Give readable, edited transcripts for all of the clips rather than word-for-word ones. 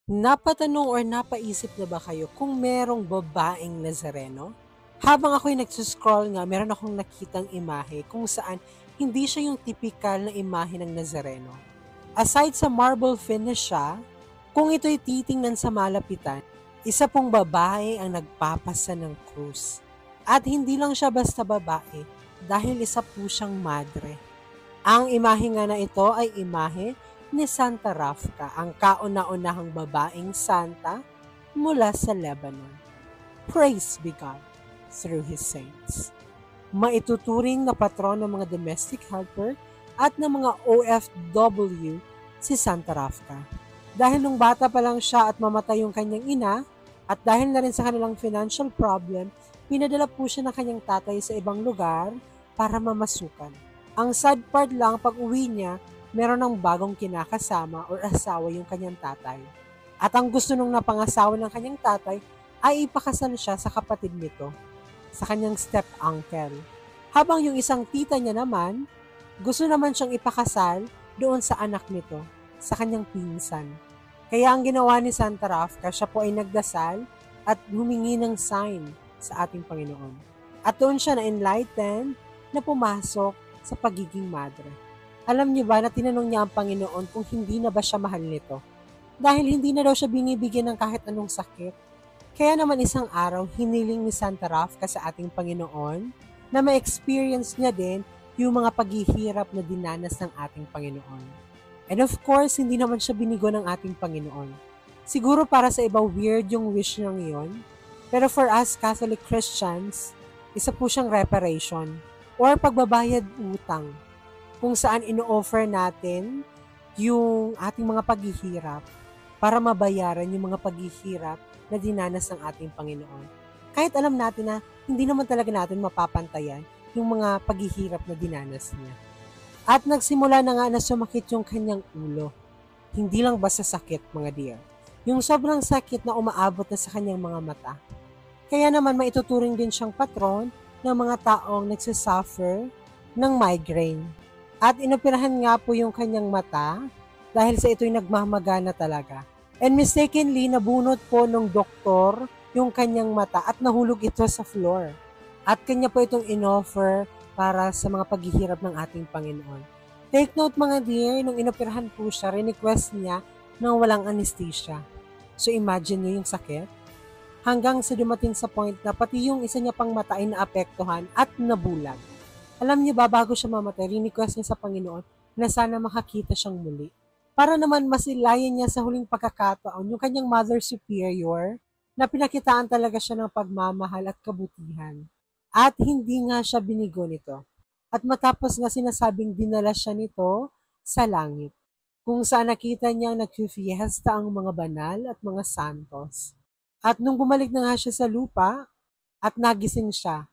Napatanong or napaisip na ba kayo kung merong babaeng Nazareno? Habang ako'y nagsuscroll nga, meron akong nakitang imahe kung saan hindi siya yung tipikal na imahe ng Nazareno. Aside sa marble finish siya, kung ito'y titingnan sa malapitan, isa pong babae ang nagpapasa ng krus. At hindi lang siya basta babae, dahil isa po siyang madre. Ang imahe nga na ito ay imahe ni Santa Rafca, ang kauna-unahang babaeng santa mula sa Lebanon. Praise be God through His saints. Maituturing na patron ng mga domestic helper at ng mga OFW si Santa Rafca. Dahil nung bata pa lang siya at mamatay yung kanyang ina, at dahil na rin sa kanilang financial problem, pinadala po siya ng kanyang tatay sa ibang lugar para mamasukan. Ang sad part lang, pag uwi niya, meron ng bagong kinakasama or asawa yung kanyang tatay. At ang gusto nung napangasawa ng kanyang tatay ay ipakasal siya sa kapatid nito, sa kanyang step-uncle. Habang yung isang tita niya naman, gusto naman siyang ipakasal doon sa anak nito, sa kanyang pinsan. Kaya ang ginawa ni Santa Rafca, siya po ay nagdasal at humingi ng sign sa ating Panginoon. At doon siya na-enlightened na pumasok sa pagiging madre. Alam niyo ba na tinanong niya ang Panginoon kung hindi na ba siya mahal nito? Dahil hindi na daw siya binibigyan ng kahit anong sakit. Kaya naman isang araw, hiniling ni Santa Rafca sa ating Panginoon na ma-experience niya din yung mga paghihirap na dinanas ng ating Panginoon. And of course, hindi naman siya binigo ng ating Panginoon. Siguro para sa iba weird yung wish niya ngayon, pero for us Catholic Christians, isa po siyang reparation or pagbabayad utang, kung saan ino-offer natin yung ating mga paghihirap para mabayaran yung mga paghihirap na dinanas ng ating Panginoon. Kahit alam natin na hindi naman talaga natin mapapantayan yung mga paghihirap na dinanas niya. At nagsimula na nga na sumakit yung kanyang ulo. Hindi lang basta sakit, mga dear. Yung sobrang sakit na umaabot na sa kanyang mga mata. Kaya naman maituturing din siyang patron ng mga taong nagsasuffer ng migraine. At inoperahan nga po yung kanyang mata dahil sa ito'y nagmamagana talaga. And mistakenly, nabunot po ng doktor yung kanyang mata at nahulog ito sa floor. At kanya po itong inoffer para sa mga paghihirap ng ating Panginoon. Take note mga dear, nung inoperahan po siya, request niya ng walang anesthesia. So imagine niyo yung sakit. Hanggang sa dumating sa point na pati yung isa niya pang mata ay naapektuhan at nabulag. Alam niyo ba, bago siya mamatay, request niya sa Panginoon na sana makakita siyang muli. Para naman masilayan niya sa huling pagkakataon yung kanyang Mother Superior na pinakitaan talaga siya ng pagmamahal at kabutihan. At hindi nga siya binigo nito. At matapos nga sinasabing dinala siya nito sa langit, kung saan nakita niyang nagfifiesta ang mga banal at mga santos. At nung bumalik na nga siya sa lupa at nagising siya,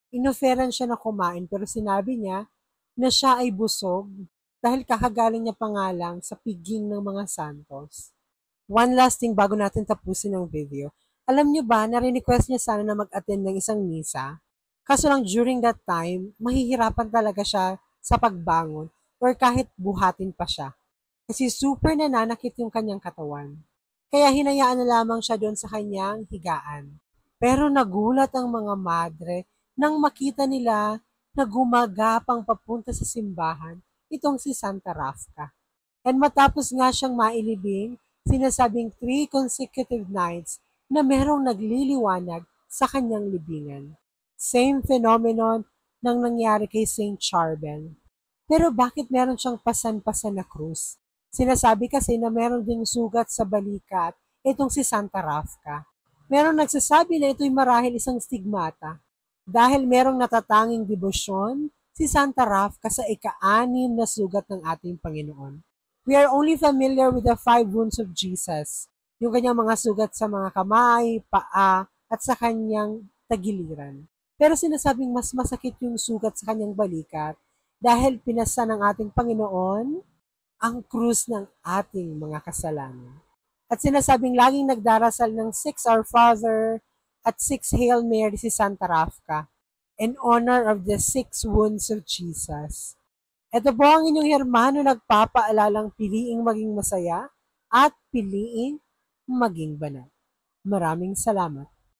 inoferan siya na kumain pero sinabi niya na siya ay busog dahil kakagaling niya pa nga lang sa piging ng mga santos. One last thing bago natin tapusin ang video. Alam niyo ba na request niya sana na mag-attend ng isang misa? Kaso lang during that time, mahihirapan talaga siya sa pagbangon or kahit buhatin pa siya. Kasi super nananakit yung kanyang katawan. Kaya hinayaan na lamang siya doon sa kanyang higaan. Pero nagulat ang mga madre nang makita nila na gumagapang papunta sa simbahan itong si Santa Rafca. And matapos nga siyang mailibing, sinasabing 3 consecutive nights na merong nagliliwanag sa kanyang libingan. Same phenomenon nang nangyari kay Saint Charbel. Pero bakit meron siyang pasan-pasan na krus? Sinasabi kasi na meron ding sugat sa balikat itong si Santa Rafca. Merong nagsasabi na ito'y marahil isang stigmata dahil merong natatanging debosyon si Santa Rafca sa ika-6 na sugat ng ating Panginoon. We are only familiar with the 5 wounds of Jesus, yung kanyang mga sugat sa mga kamay, paa, at sa kanyang tagiliran. Pero sinasabing mas masakit yung sugat sa kanyang balikat dahil pinasa ng ating Panginoon ang krus ng ating mga kasalanan. At sinasabing laging nagdarasal ng 6 Our Father at 6 Hail Mary si Santa Rafca in honor of the 6 wounds of Jesus. Ito po ang inyong hermano nagpapaalalang piliing maging masaya at piliing maging banal. Maraming salamat.